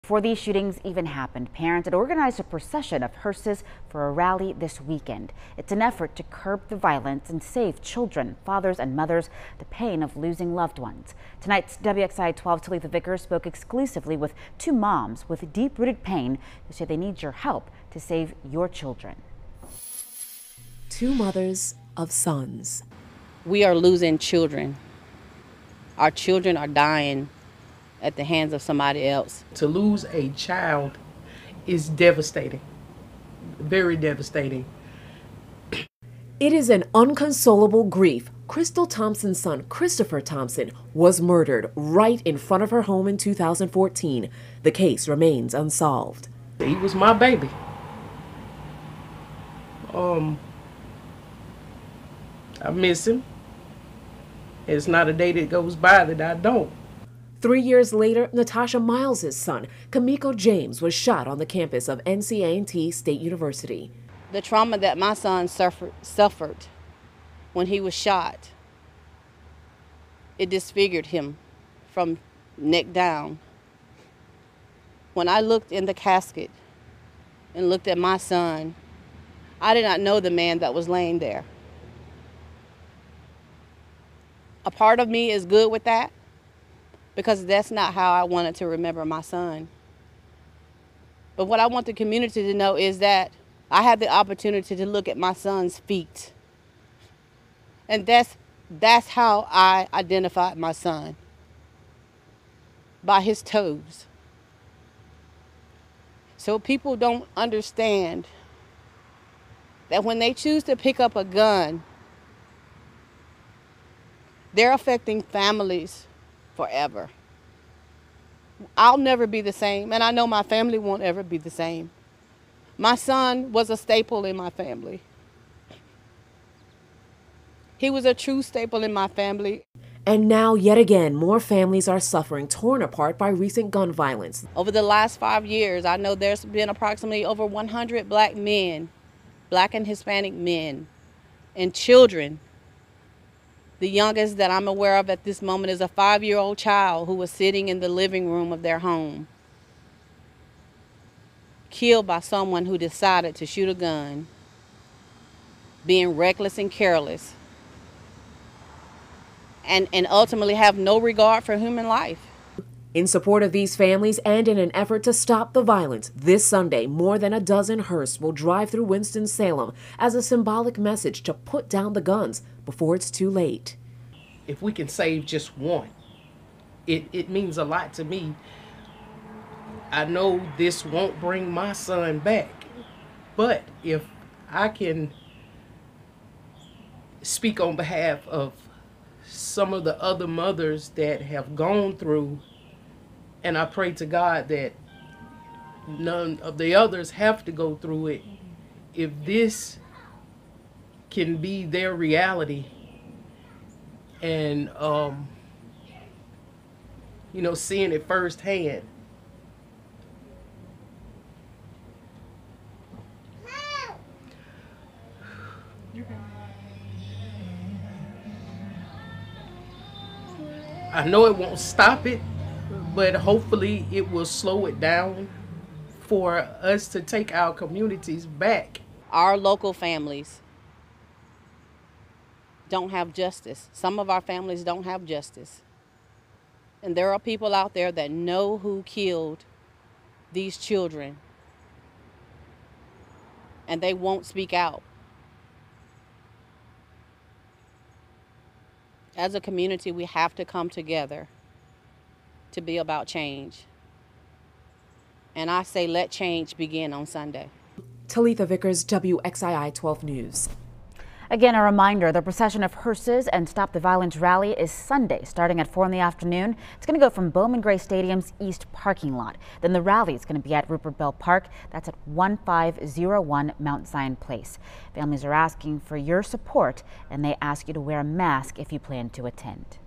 Before these shootings even happened, parents had organized a procession of hearses for a rally this weekend. It's an effort to curb the violence and save children, fathers, and mothers the pain of losing loved ones. Tonight's WXII 12 Talitha Vickers spoke exclusively with two moms with deep-rooted pain who say they need your help to save your children. Two mothers of sons. We are losing children. Our children are dying at the hands of somebody else. To lose a child is devastating, very devastating. It is an inconsolable grief. Crystal Thompson's son, Christopher Thompson, was murdered right in front of her home in 2014. The case remains unsolved. He was my baby. I miss him. It's not a day that goes by that I don't. 3 years later, Natasha Miles' son, Kamiko James, was shot on the campus of NCA&T State University. The trauma that my son suffered when he was shot, it disfigured him from neck down. When I looked in the casket and looked at my son, I did not know the man that was laying there. A part of me is good with that, because that's not how I wanted to remember my son. But what I want the community to know is that I had the opportunity to look at my son's feet. And that's how I identified my son, by his toes. So people don't understand that when they choose to pick up a gun, they're affecting families forever. I'll never be the same, and I know my family won't ever be the same. My son was a staple in my family. He was a true staple in my family. And now, yet again, more families are suffering, torn apart by recent gun violence. Over the last 5 years, I know there's been approximately over 100 black men, black and Hispanic men, and children. The youngest that I'm aware of at this moment is a 5-year-old child who was sitting in the living room of their home, killed by someone who decided to shoot a gun, being reckless and careless, and ultimately have no regard for human life. In support of these families and in an effort to stop the violence, this Sunday, more than a dozen hearses will drive through Winston-Salem as a symbolic message to put down the guns before it's too late. If we can save just one, it means a lot to me. I know this won't bring my son back, but if I can speak on behalf of some of the other mothers that have gone through, and I pray to God that none of the others have to go through it, if this can be their reality, and seeing it firsthand. I know it won't stop it, but hopefully it will slow it down for us to take our communities back. Our local families don't have justice. Some of our families don't have justice. And there are people out there that know who killed these children, and they won't speak out. As a community, we have to come together to be about change. And I say let change begin on Sunday. Talitha Vickers, WXII 12 News. Again, a reminder, the procession of hearses and Stop the Violence rally is Sunday, starting at 4 in the afternoon. It's going to go from Bowman Gray Stadium's east parking lot. Then the rally is going to be at Rupert Bell Park. That's at 1501 Mount Zion Place. Families are asking for your support, and they ask you to wear a mask if you plan to attend.